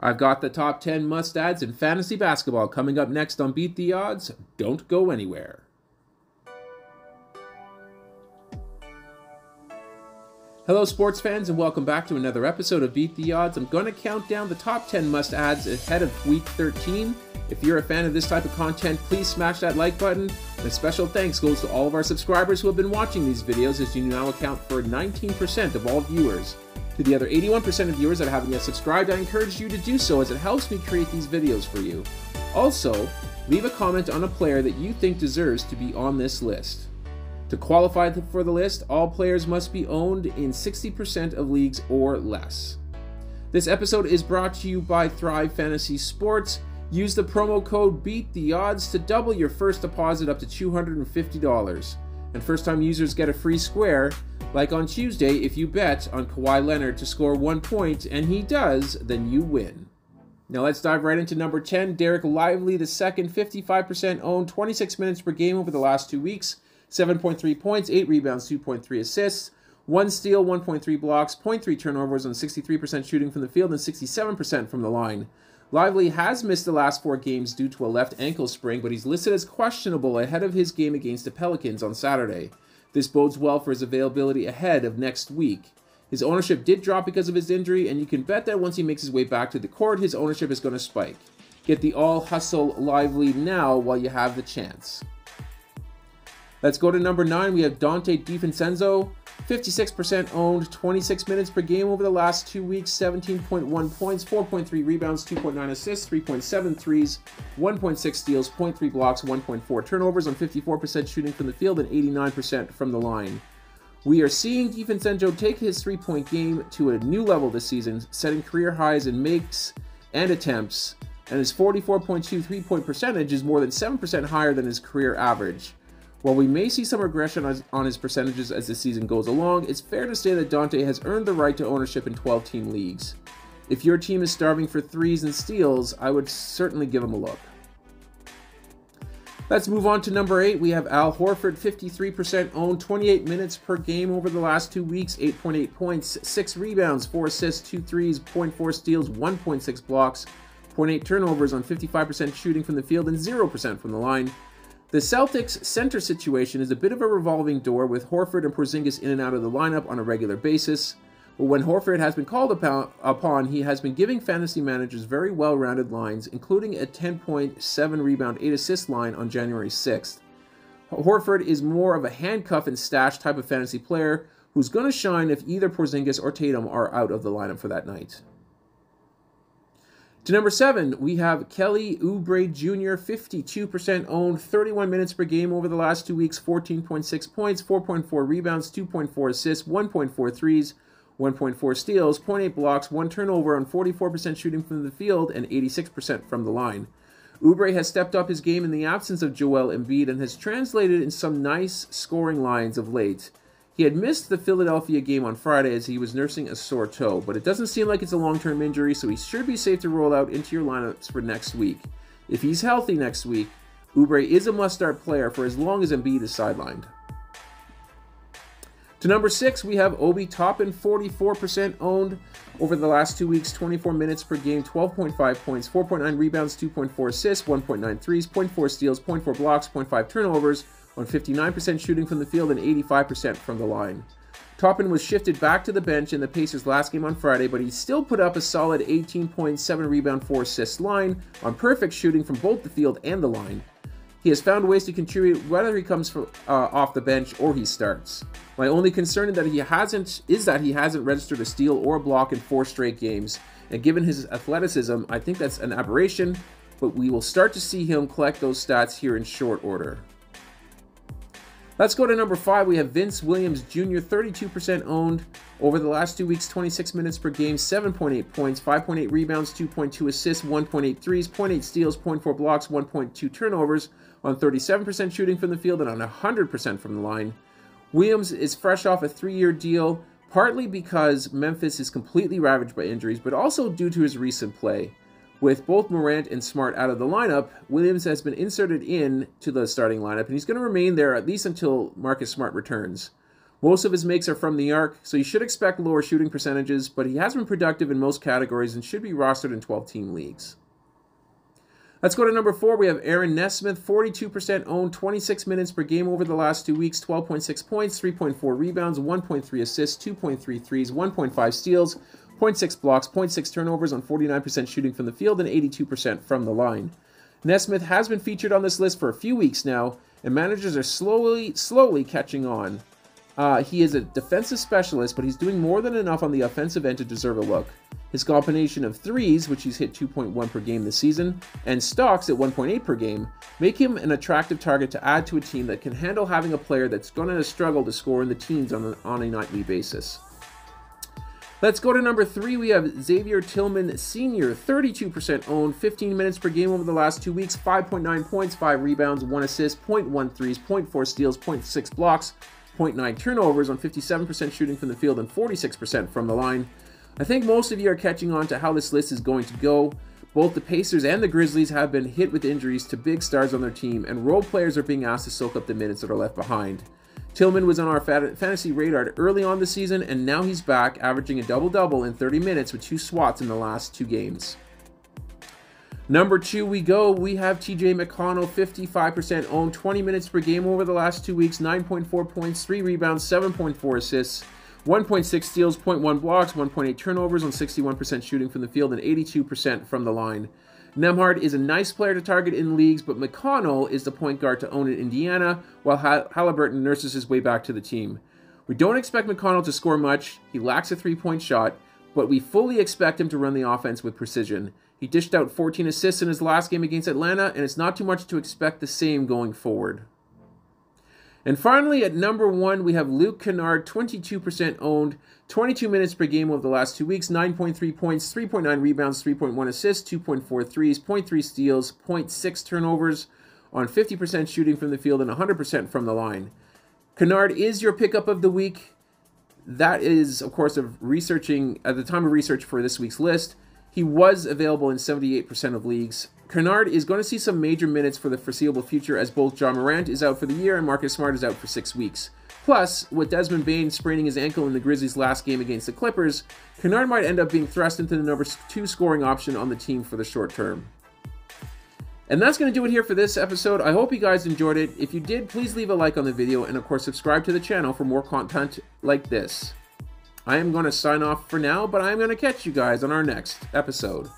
I've got the top 10 must-adds in fantasy basketball coming up next on Beat the Odds. Don't go anywhere. Hello sports fans and welcome back to another episode of Beat the Odds. I'm going to count down the top 10 must-adds ahead of week 13. If you're a fan of this type of content, please smash that like button. And a special thanks goes to all of our subscribers who have been watching these videos, as you now account for 19% of all viewers. To the other 81% of viewers that haven't yet subscribed, I encourage you to do so as it helps me create these videos for you. Also, leave a comment on a player that you think deserves to be on this list. To qualify for the list, all players must be owned in 60% of leagues or less. This episode is brought to you by Thrive Fantasy Sports. Use the promo code BEATTHEODDS to double your first deposit up to $250. And first-time users get a free square. Like on Tuesday, if you bet on Kawhi Leonard to score 1 point, and he does, then you win. Now let's dive right into number 10, Derek Lively II, 55% owned, 26 minutes per game over the last 2 weeks, 7.3 points, 8 rebounds, 2.3 assists, 1 steal, 1.3 blocks, 0.3 turnovers on 63% shooting from the field and 67% from the line. Lively has missed the last 4 games due to a left ankle sprain, but he's listed as questionable ahead of his game against the Pelicans on Saturday. This bodes well for his availability ahead of next week. His ownership did drop because of his injury, and you can bet that once he makes his way back to the court, his ownership is going to spike. Get the all-hustle Lively now while you have the chance. Let's go to number 9. We have Dante DiVincenzo, 56% owned, 26 minutes per game over the last 2 weeks, 17.1 points, 4.3 rebounds, 2.9 assists, 3.7 threes, 1.6 steals, 0.3 blocks, 1.4 turnovers on 54% shooting from the field and 89% from the line. We are seeing DiVincenzo take his three-point game to a new level this season, setting career highs in makes and attempts, and his 44.2 three-point percentage is more than 7% higher than his career average. While we may see some regression on his percentages as the season goes along, it's fair to say that Dante has earned the right to ownership in 12-team leagues. If your team is starving for threes and steals, I would certainly give him a look. Let's move on to number 8. We have Al Horford, 53% owned, 28 minutes per game over the last 2 weeks, 8.8 points, 6 rebounds, 4 assists, 2 threes, 0.4 steals, 1.6 blocks, 0.8 turnovers on 55% shooting from the field and 0% from the line. The Celtics' center situation is a bit of a revolving door, with Horford and Porzingis in and out of the lineup on a regular basis. But when Horford has been called upon, he has been giving fantasy managers very well-rounded lines, including a 10.7 rebound, 8 assist line on January 6th. Horford is more of a handcuff and stash type of fantasy player who's going to shine if either Porzingis or Tatum are out of the lineup for that night. To number 7, we have Kelly Oubre Jr., 52% owned, 31 minutes per game over the last 2 weeks, 14.6 points, 4.4 rebounds, 2.4 assists, 1.4 threes, 1.4 steals, 0.8 blocks, 1 turnover on 44% shooting from the field and 86% from the line. Oubre has stepped up his game in the absence of Joel Embiid and has translated in some nice scoring lines of late. He had missed the Philadelphia game on Friday as he was nursing a sore toe, but it doesn't seem like it's a long-term injury, so he should be safe to roll out into your lineups for next week. If he's healthy next week, Oubre is a must-start player for as long as Embiid is sidelined. To number 6, we have Obi Toppin, 44% owned over the last 2 weeks, 24 minutes per game, 12.5 points, 4.9 rebounds, 2.4 assists, 1.9 threes, 0.4 steals, 0.4 blocks, 0.5 turnovers, on 59% shooting from the field and 85% from the line. Toppin was shifted back to the bench in the Pacers' last game on Friday, but he still put up a solid 18.7 rebound, 4 assist line on perfect shooting from both the field and the line. He has found ways to contribute whether he comes off the bench or he starts. My only concern is that he hasn't registered a steal or a block in 4 straight games, and given his athleticism, I think that's an aberration, but we will start to see him collect those stats here in short order. Let's go to number 5. We have Vince Williams Jr., 32% owned over the last 2 weeks, 26 minutes per game, 7.8 points, 5.8 rebounds, 2.2 assists, 1.8 threes, 0.8 steals, 0.4 blocks, 1.2 turnovers on 37% shooting from the field and on 100% from the line. Williams is fresh off a 3-year deal, partly because Memphis is completely ravaged by injuries, but also due to his recent play. With both Morant and Smart out of the lineup, Williams has been inserted into the starting lineup, and he's going to remain there at least until Marcus Smart returns. Most of his makes are from the arc, so you should expect lower shooting percentages, but he has been productive in most categories and should be rostered in 12-team leagues. Let's go to number 4. We have Aaron Nesmith, 42% owned, 26 minutes per game over the last 2 weeks, 12.6 points, 3.4 rebounds, 1.3 assists, 2.3 threes, 1.5 steals, 0.6 blocks, 0.6 turnovers on 49% shooting from the field and 82% from the line. Nesmith has been featured on this list for a few weeks now, and managers are slowly catching on. He is a defensive specialist, but he's doing more than enough on the offensive end to deserve a look. His combination of threes, which he's hit 2.1 per game this season, and stocks at 1.8 per game, make him an attractive target to add to a team that can handle having a player that's going to struggle to score in the teens on a nightly basis. Let's go to number 3. We have Xavier Tillman Sr., 32% owned, 15 minutes per game over the last 2 weeks, 5.9 points, 5 rebounds, 1 assist, 0.1 threes, 0.4 steals, 0.6 blocks, 0.9 turnovers on 57% shooting from the field and 46% from the line. I think most of you are catching on to how this list is going to go. Both the Pacers and the Grizzlies have been hit with injuries to big stars on their team, and role players are being asked to soak up the minutes that are left behind. Tillman was on our fantasy radar early on the season, and now he's back, averaging a double-double in 30 minutes with 2 swats in the last 2 games. Number 2 we go. We have TJ McConnell, 55% owned, 20 minutes per game over the last 2 weeks, 9.4 points, 3 rebounds, 7.4 assists, 1.6 steals, 0.1 blocks, 1.8 turnovers on 61% shooting from the field and 82% from the line. Nembhard is a nice player to target in leagues, but McConnell is the point guard to own in Indiana, while Halliburton nurses his way back to the team. We don't expect McConnell to score much. He lacks a three-point shot, but we fully expect him to run the offense with precision. He dished out 14 assists in his last game against Atlanta, and it's not too much to expect the same going forward. And finally, at number 1, we have Luke Kennard, 22% owned, 22 minutes per game over the last 2 weeks, 9.3 points, 3.9 rebounds, 3.1 assists, 2.4 threes, 0.3 steals, 0.6 turnovers on 50% shooting from the field and 100% from the line. Kennard is your pickup of the week. That is, of course, at the time of research for this week's list. He was available in 78% of leagues. Kennard is going to see some major minutes for the foreseeable future, as both Ja Morant is out for the year and Marcus Smart is out for 6 weeks. Plus, with Desmond Bane spraining his ankle in the Grizzlies' last game against the Clippers, Kennard might end up being thrust into the number 2 scoring option on the team for the short term. And that's going to do it here for this episode. I hope you guys enjoyed it. If you did, please leave a like on the video and, of course, subscribe to the channel for more content like this. I am going to sign off for now, but I'm going to catch you guys on our next episode.